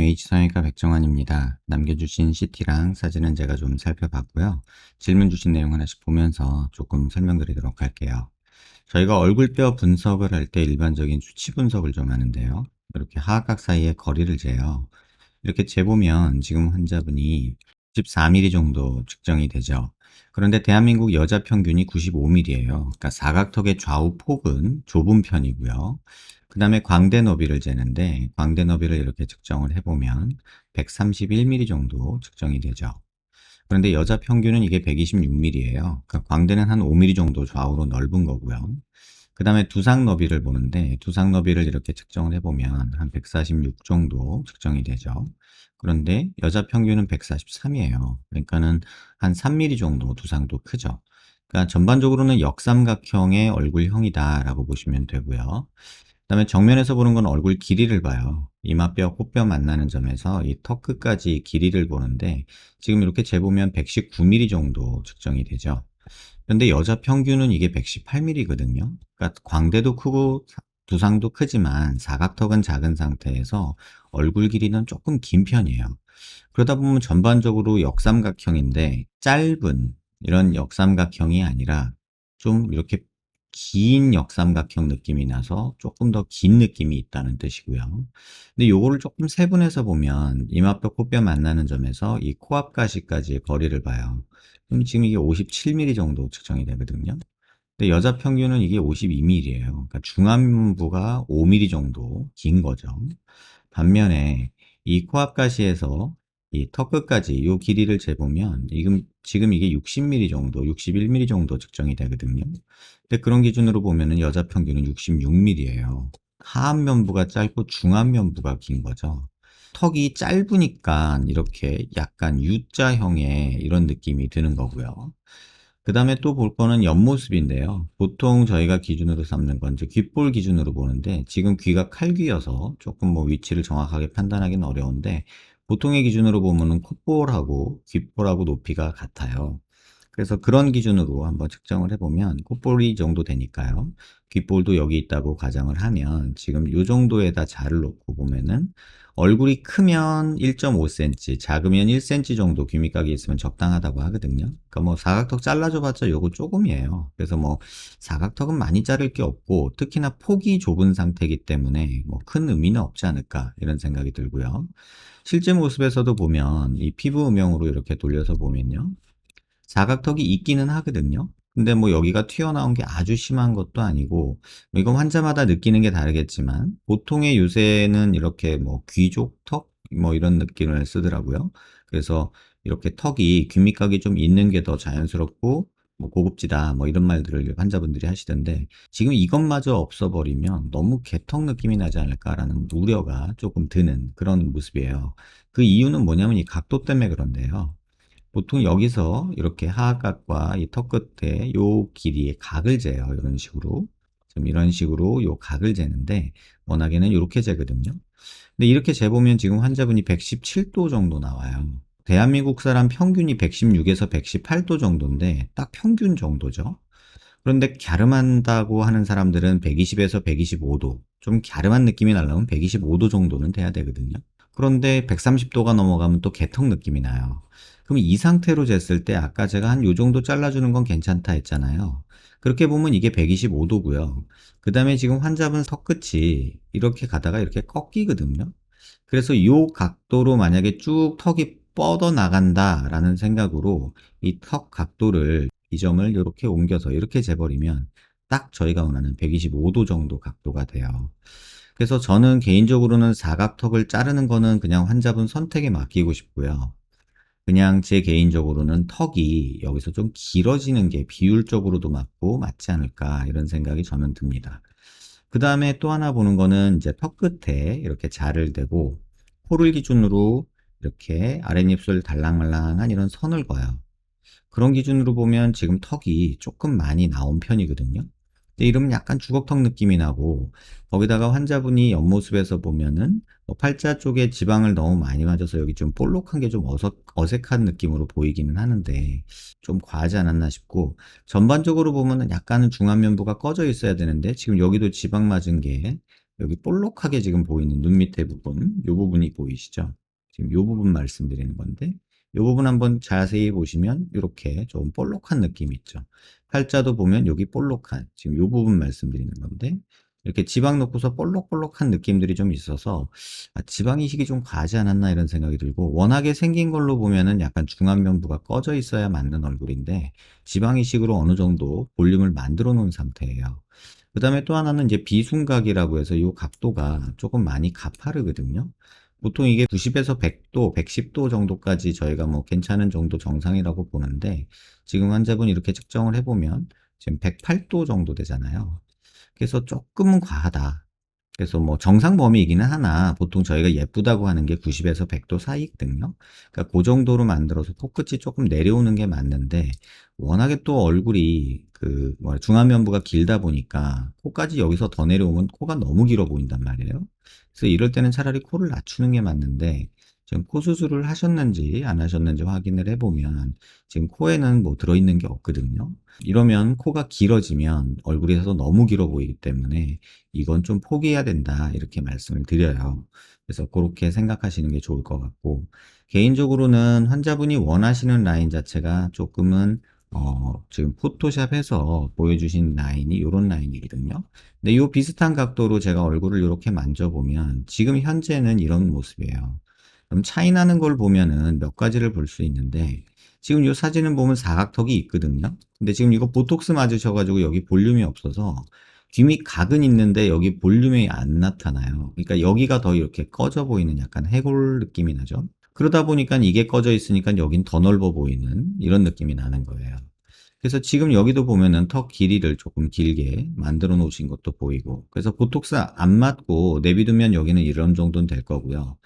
H성형외과 백정환입니다. 남겨주신 CT랑 사진은 제가 좀 살펴봤고요. 질문 주신 내용 하나씩 보면서 조금 설명드리도록 할게요. 저희가 얼굴뼈 분석을 할 때 일반적인 수치 분석을 좀 하는데요. 이렇게 하악각 사이의 거리를 재요. 이렇게 재보면 지금 환자분이 94mm 정도 측정이 되죠. 그런데 대한민국 여자 평균이 95mm예요. 그러니까 사각턱의 좌우 폭은 좁은 편이고요. 그 다음에 광대 너비를 재는데 광대 너비를 이렇게 측정을 해보면 131mm 정도 측정이 되죠. 그런데 여자 평균은 이게 126mm예요. 그러니까 광대는 한 5mm 정도 좌우로 넓은 거고요. 그 다음에 두상 너비를 보는데 두상 너비를 이렇게 측정을 해보면 한 146 정도 측정이 되죠. 그런데 여자 평균은 143이에요. 그러니까는 한 3mm 정도 두상도 크죠. 그러니까 전반적으로는 역삼각형의 얼굴형이다라고 보시면 되고요. 그다음에 정면에서 보는 건 얼굴 길이를 봐요. 이마뼈, 코뼈 만나는 점에서 이 턱 끝까지 길이를 보는데 지금 이렇게 재보면 119mm 정도 측정이 되죠. 그런데 여자 평균은 이게 118mm거든요. 그러니까 광대도 크고 두상도 크지만 사각턱은 작은 상태에서 얼굴 길이는 조금 긴 편이에요. 그러다 보면 전반적으로 역삼각형인데 짧은 이런 역삼각형이 아니라 좀 이렇게 긴 역삼각형 느낌이 나서 조금 더 긴 느낌이 있다는 뜻이고요. 근데 요거를 조금 세분해서 보면 이마뼈 코뼈 만나는 점에서 이 코앞 가시까지의 거리를 봐요. 그럼 지금 이게 57mm 정도 측정이 되거든요. 근데 여자 평균은 이게 52mm예요. 그러니까 중안부가 5mm 정도 긴 거죠. 반면에 이 코앞 가시에서 이 턱 끝까지 이 길이를 재보면 지금 이게 60mm 정도, 61mm 정도 측정이 되거든요. 근데 그런 기준으로 보면은 여자 평균은 66mm예요. 하안면부가 짧고 중안면부가 긴 거죠. 턱이 짧으니까 이렇게 약간 U자형의 이런 느낌이 드는 거고요. 그 다음에 또 볼 거는 옆모습인데요. 보통 저희가 기준으로 삼는 건 이제 귓볼 기준으로 보는데 지금 귀가 칼귀여서 조금 뭐 위치를 정확하게 판단하기는 어려운데 보통의 기준으로 보면은 콧볼하고 귓볼하고 높이가 같아요. 그래서 그런 기준으로 한번 측정을 해보면 콧볼이 이 정도 되니까요. 귓볼도 여기 있다고 가정을 하면 지금 이 정도에다 자를 놓고 보면은 얼굴이 크면 1.5cm, 작으면 1cm 정도 귀 밑각이 있으면 적당하다고 하거든요. 그러니까 뭐 사각턱 잘라줘 봤자 요거 조금이에요. 그래서 뭐 사각턱은 많이 자를 게 없고 특히나 폭이 좁은 상태이기 때문에 뭐 큰 의미는 없지 않을까 이런 생각이 들고요. 실제 모습에서도 보면 이 피부 음영으로 이렇게 돌려서 보면요. 사각턱이 있기는 하거든요. 근데 뭐 여기가 튀어나온 게 아주 심한 것도 아니고, 뭐 이건 환자마다 느끼는 게 다르겠지만, 보통의 요새는 이렇게 뭐 귀족턱? 뭐 이런 느낌을 쓰더라고요. 그래서 이렇게 턱이 귀 밑각이 좀 있는 게 더 자연스럽고, 뭐 고급지다, 뭐 이런 말들을 환자분들이 하시던데, 지금 이것마저 없어버리면 너무 개턱 느낌이 나지 않을까라는 우려가 조금 드는 그런 모습이에요. 그 이유는 뭐냐면 이 각도 때문에 그런데요. 보통 여기서 이렇게 하악각과 이 턱 끝에 요 길이의 각을 재요. 이런 식으로. 좀 이런 식으로 요 각을 재는데 워낙에는 이렇게 재거든요. 근데 이렇게 재보면 지금 환자분이 117도 정도 나와요. 대한민국 사람 평균이 116에서 118도 정도인데 딱 평균 정도죠. 그런데 갸름한다고 하는 사람들은 120에서 125도, 좀 갸름한 느낌이 나려면 125도 정도는 돼야 되거든요. 그런데 130도가 넘어가면 또 개턱 느낌이 나요. 그럼 이 상태로 쟀을 때 아까 제가 한 요 정도 잘라주는 건 괜찮다 했잖아요. 그렇게 보면 이게 125도고요. 그 다음에 지금 환자분 턱 끝이 이렇게 가다가 이렇게 꺾이거든요. 그래서 이 각도로 만약에 쭉 턱이 뻗어 나간다라는 생각으로 이 턱 각도를 이 점을 이렇게 옮겨서 이렇게 재버리면 딱 저희가 원하는 125도 정도 각도가 돼요. 그래서 저는 개인적으로는 사각턱을 자르는 거는 그냥 환자분 선택에 맡기고 싶고요. 그냥 제 개인적으로는 턱이 여기서 좀 길어지는 게 비율적으로도 맞고 맞지 않을까 이런 생각이 저는 듭니다. 그 다음에 또 하나 보는 거는 이제 턱 끝에 이렇게 자를 대고 코를 기준으로 이렇게 아랫입술 달랑말랑한 이런 선을 그어요. 그런 기준으로 보면 지금 턱이 조금 많이 나온 편이거든요. 근데 이러면 약간 주걱턱 느낌이 나고 거기다가 환자분이 옆모습에서 보면은 팔자 쪽에 지방을 너무 많이 맞아서 여기 좀 볼록한 게 좀 어색한 느낌으로 보이기는 하는데 좀 과하지 않았나 싶고 전반적으로 보면은 약간은 중안면부가 꺼져 있어야 되는데 지금 여기도 지방 맞은 게 여기 볼록하게 지금 보이는 눈 밑에 부분, 요 부분이 보이시죠? 지금 요 부분 말씀드리는 건데, 요 부분 한번 자세히 보시면 이렇게 좀 볼록한 느낌이 있죠. 팔자도 보면 여기 볼록한, 지금 요 부분 말씀드리는 건데, 이렇게 지방 넣고서 볼록볼록한 느낌들이 좀 있어서 지방 이식이 좀 과하지 않았나 이런 생각이 들고, 워낙에 생긴 걸로 보면은 약간 중안면부가 꺼져 있어야 맞는 얼굴인데 지방 이식으로 어느 정도 볼륨을 만들어 놓은 상태예요. 그 다음에 또 하나는 이제 비순각이라고 해서 이 각도가 조금 많이 가파르거든요. 보통 이게 90에서 100도, 110도 정도까지 저희가 뭐 괜찮은 정도 정상이라고 보는데, 지금 환자분 이렇게 측정을 해보면 지금 108도 정도 되잖아요. 그래서 조금은 과하다. 그래서 뭐 정상 범위이기는 하나 보통 저희가 예쁘다고 하는 게 90에서 100도 사이거든요. 그러니까 그 정도로 만들어서 코끝이 조금 내려오는 게 맞는데, 워낙에 또 얼굴이 그 뭐야 중안면부가 길다 보니까 코까지 여기서 더 내려오면 코가 너무 길어 보인단 말이에요. 그래서 이럴 때는 차라리 코를 낮추는 게 맞는데, 지금 코 수술을 하셨는지 안 하셨는지 확인을 해보면 지금 코에는 뭐 들어있는 게 없거든요. 이러면 코가 길어지면 얼굴에서 너무 길어 보이기 때문에 이건 좀 포기해야 된다 이렇게 말씀을 드려요. 그래서 그렇게 생각하시는 게 좋을 것 같고, 개인적으로는 환자분이 원하시는 라인 자체가 조금은 지금 포토샵해서 보여주신 라인이 요런 라인이거든요. 근데 요 비슷한 각도로 제가 얼굴을 이렇게 만져보면 지금 현재는 이런 모습이에요. 그럼 차이 나는 걸 보면은 몇 가지를 볼 수 있는데, 지금 이 사진을 보면 사각턱이 있거든요. 근데 지금 이거 보톡스 맞으셔가지고 여기 볼륨이 없어서 뒷밑 각은 있는데 여기 볼륨이 안 나타나요. 그러니까 여기가 더 이렇게 꺼져 보이는 약간 해골 느낌이 나죠. 그러다 보니까 이게 꺼져 있으니까 여긴 더 넓어 보이는 이런 느낌이 나는 거예요. 그래서 지금 여기도 보면은 턱 길이를 조금 길게 만들어 놓으신 것도 보이고, 그래서 보톡스 안 맞고 내비두면 여기는 이런 정도는 될 거고요.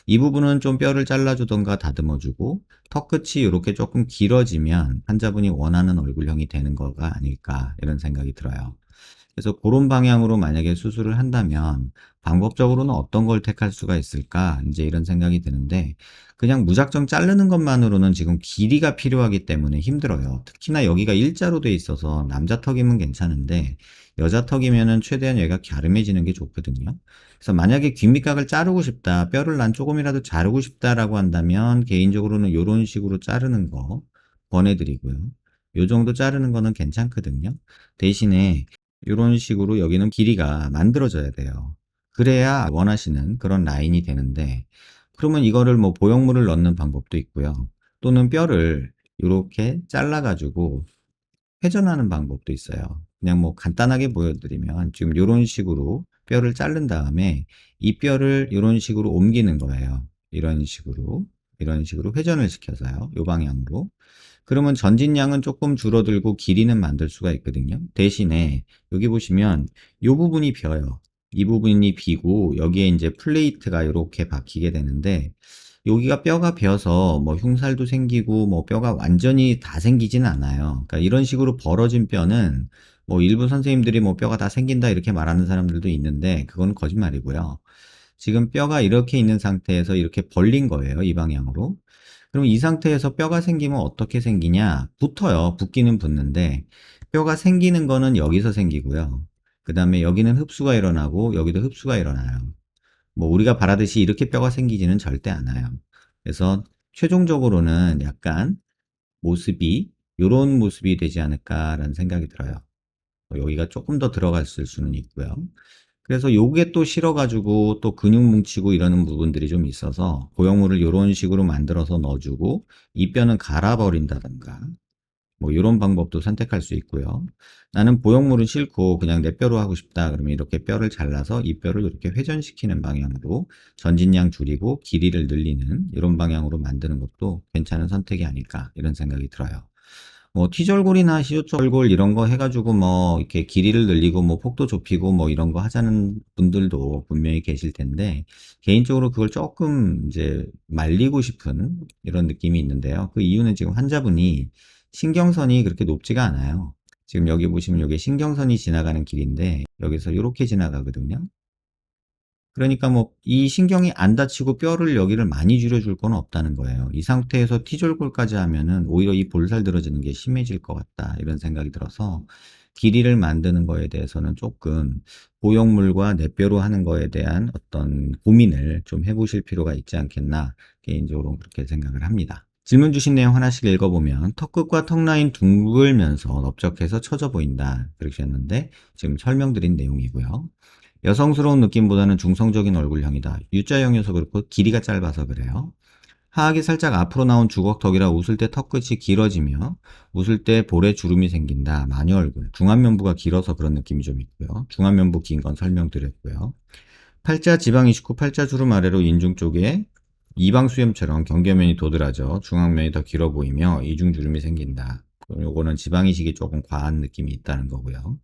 이 부분은 좀 뼈를 잘라주던가 다듬어주고, 턱 끝이 이렇게 조금 길어지면 환자분이 원하는 얼굴형이 되는 거가 아닐까 이런 생각이 들어요. 그래서 그런 방향으로 만약에 수술을 한다면 방법적으로는 어떤 걸 택할 수가 있을까 이제 이런 생각이 드는데, 그냥 무작정 자르는 것만으로는 지금 길이가 필요하기 때문에 힘들어요. 특히나 여기가 일자로 돼 있어서 남자 턱이면 괜찮은데 여자 턱이면은 최대한 얘가 갸름해지는 게 좋거든요. 그래서 만약에 귓밑각을 자르고 싶다, 뼈를 난 조금이라도 자르고 싶다라고 한다면 개인적으로는 이런 식으로 자르는 거 권해드리고요. 요 정도 자르는 거는 괜찮거든요. 대신에 이런 식으로 여기는 길이가 만들어져야 돼요. 그래야 원하시는 그런 라인이 되는데, 그러면 이거를 뭐 보형물을 넣는 방법도 있고요. 또는 뼈를 이렇게 잘라가지고 회전하는 방법도 있어요. 그냥 뭐 간단하게 보여드리면 지금 이런 식으로 뼈를 자른 다음에 이 뼈를 이런 식으로 옮기는 거예요. 이런 식으로 회전을 시켜서요. 이 방향으로. 그러면 전진량은 조금 줄어들고 길이는 만들 수가 있거든요. 대신에 여기 보시면 이 부분이 비어요. 이 부분이 비고 여기에 이제 플레이트가 이렇게 박히게 되는데, 여기가 뼈가 베어서 뭐 흉살도 생기고 뭐 뼈가 완전히 다 생기지는 않아요. 그러니까 이런 식으로 벌어진 뼈는 뭐 일부 선생님들이 뭐 뼈가 다 생긴다 이렇게 말하는 사람들도 있는데 그건 거짓말이고요. 지금 뼈가 이렇게 있는 상태에서 이렇게 벌린 거예요, 이 방향으로. 그럼 이 상태에서 뼈가 생기면 어떻게 생기냐? 붙어요. 붙기는 붙는데 뼈가 생기는 거는 여기서 생기고요. 그 다음에 여기는 흡수가 일어나고 여기도 흡수가 일어나요. 뭐 우리가 바라듯이 이렇게 뼈가 생기지는 절대 않아요. 그래서 최종적으로는 약간 모습이 요런 모습이 되지 않을까라는 생각이 들어요. 여기가 조금 더 들어갔을 수는 있고요. 그래서 요게 또 싫어가지고 또 근육 뭉치고 이러는 부분들이 좀 있어서 보형물을 이런 식으로 만들어서 넣어주고 이 뼈는 갈아버린다든가 뭐 이런 방법도 선택할 수 있고요. 나는 보형물은 싫고 그냥 내 뼈로 하고 싶다 그러면 이렇게 뼈를 잘라서 이 뼈를 이렇게 회전시키는 방향으로 전진량 줄이고 길이를 늘리는 이런 방향으로 만드는 것도 괜찮은 선택이 아닐까 이런 생각이 들어요. 뭐 T절골이나 C절골 이런 거 해가지고 뭐 이렇게 길이를 늘리고 뭐 폭도 좁히고 뭐 이런 거 하자는 분들도 분명히 계실 텐데, 개인적으로 그걸 조금 이제 말리고 싶은 이런 느낌이 있는데요. 그 이유는 지금 환자분이 신경선이 그렇게 높지가 않아요. 지금 여기 보시면 이게 신경선이 지나가는 길인데 여기서 이렇게 지나가거든요. 그러니까 뭐 이 신경이 안 다치고 뼈를 여기를 많이 줄여줄 건 없다는 거예요. 이 상태에서 T절골까지 하면은 오히려 이 볼살 들어지는 게 심해질 것 같다 이런 생각이 들어서 길이를 만드는 거에 대해서는 조금 보형물과 넷뼈로 하는 거에 대한 어떤 고민을 좀 해보실 필요가 있지 않겠나 개인적으로 그렇게 생각을 합니다. 질문 주신 내용 하나씩 읽어보면 턱 끝과 턱 라인 둥글면서 넓적해서 처져 보인다 그러셨는데 지금 설명드린 내용이고요. 여성스러운 느낌보다는 중성적인 얼굴형이다. U자형이어서 그렇고 길이가 짧아서 그래요. 하악이 살짝 앞으로 나온 주걱턱이라 웃을 때 턱끝이 길어지며 웃을 때 볼에 주름이 생긴다. 마녀 얼굴. 중안면부가 길어서 그런 느낌이 좀 있고요. 중안면부 긴 건 설명드렸고요. 팔자 지방 29 팔자 주름 아래로 인중 쪽에 이방수염처럼 경계면이 도드라져 중앙면이 더 길어 보이며 이중주름이 생긴다. 요거는 지방이식이 조금 과한 느낌이 있다는 거고요.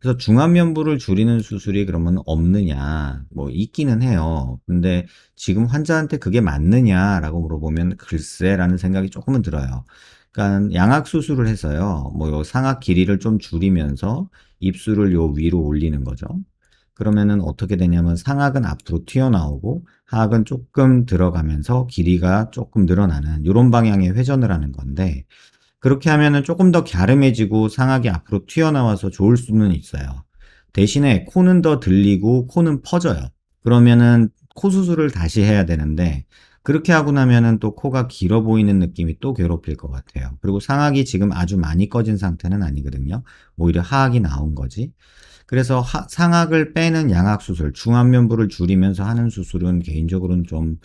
그래서 중안면부를 줄이는 수술이 그러면 없느냐? 뭐 있기는 해요. 근데 지금 환자한테 그게 맞느냐라고 물어보면 글쎄라는 생각이 조금은 들어요. 그러니까 양악 수술을 해서요. 뭐 요 상악 길이를 좀 줄이면서 입술을 요 위로 올리는 거죠. 그러면은 어떻게 되냐면 상악은 앞으로 튀어나오고 하악은 조금 들어가면서 길이가 조금 늘어나는 이런 방향의 회전을 하는 건데 그렇게 하면은 조금 더 갸름해지고 상악이 앞으로 튀어나와서 좋을 수는 있어요. 대신에 코는 더 들리고 코는 퍼져요. 그러면은 코 수술을 다시 해야 되는데 그렇게 하고 나면은 또 코가 길어 보이는 느낌이 또 괴롭힐 것 같아요. 그리고 상악이 지금 아주 많이 꺼진 상태는 아니거든요. 오히려 하악이 나온 거지. 그래서 상악을 빼는 양악 수술, 중안면부를 줄이면서 하는 수술은 개인적으로는 좀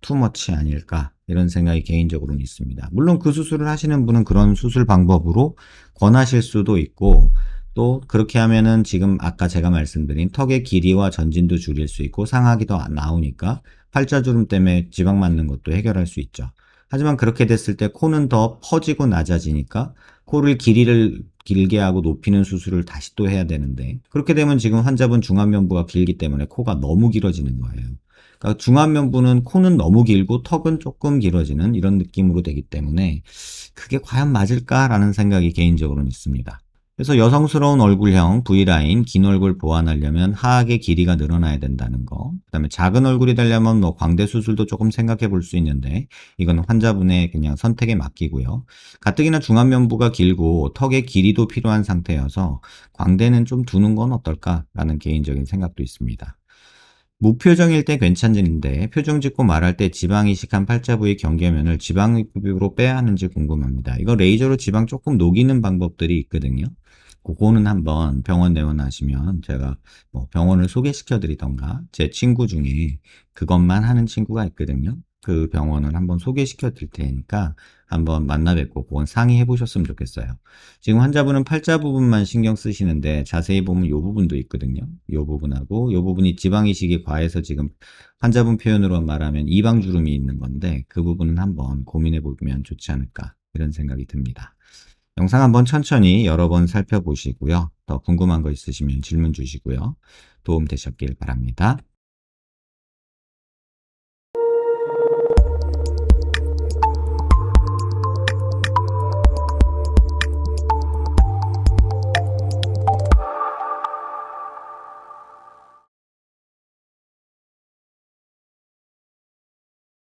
투머치 아닐까 이런 생각이 개인적으로는 있습니다. 물론 그 수술을 하시는 분은 그런 수술 방법으로 권하실 수도 있고 또 그렇게 하면은 지금 아까 제가 말씀드린 턱의 길이와 전진도 줄일 수 있고 상악이 더 나오니까 팔자주름 때문에 지방 맞는 것도 해결할 수 있죠. 하지만 그렇게 됐을 때 코는 더 퍼지고 낮아지니까 코를 길이를 길게 하고 높이는 수술을 다시 또 해야 되는데 그렇게 되면 지금 환자분 중안면부가 길기 때문에 코가 너무 길어지는 거예요. 그러니까 중안면부는 코는 너무 길고 턱은 조금 길어지는 이런 느낌으로 되기 때문에 그게 과연 맞을까라는 생각이 개인적으로는 있습니다. 그래서 여성스러운 얼굴형, V라인, 긴 얼굴 보완하려면 하악의 길이가 늘어나야 된다는 거. 그 다음에 작은 얼굴이 되려면 뭐 광대 수술도 조금 생각해 볼 수 있는데 이건 환자분의 그냥 선택에 맡기고요. 가뜩이나 중안면부가 길고 턱의 길이도 필요한 상태여서 광대는 좀 두는 건 어떨까라는 개인적인 생각도 있습니다. 무표정일 때 괜찮은데 표정 짓고 말할 때 지방 이식한 팔자 부위 경계면을 지방으로 빼야 하는지 궁금합니다. 이거 레이저로 지방 조금 녹이는 방법들이 있거든요. 그거는 한번 병원 내원하시면 제가 뭐 병원을 소개시켜 드리던가 제 친구 중에 그것만 하는 친구가 있거든요. 그 병원을 한번 소개시켜 드릴 테니까 한번 만나 뵙고 그건 상의해 보셨으면 좋겠어요. 지금 환자분은 팔자 부분만 신경 쓰시는데 자세히 보면 이 부분도 있거든요. 이 부분하고 이 부분이 지방 이식이 과해서 지금 환자분 표현으로 말하면 이방주름이 있는 건데 그 부분은 한번 고민해 보면 좋지 않을까 이런 생각이 듭니다. 영상 한번 천천히 여러 번 살펴보시고요. 더 궁금한 거 있으시면 질문 주시고요. 도움 되셨길 바랍니다.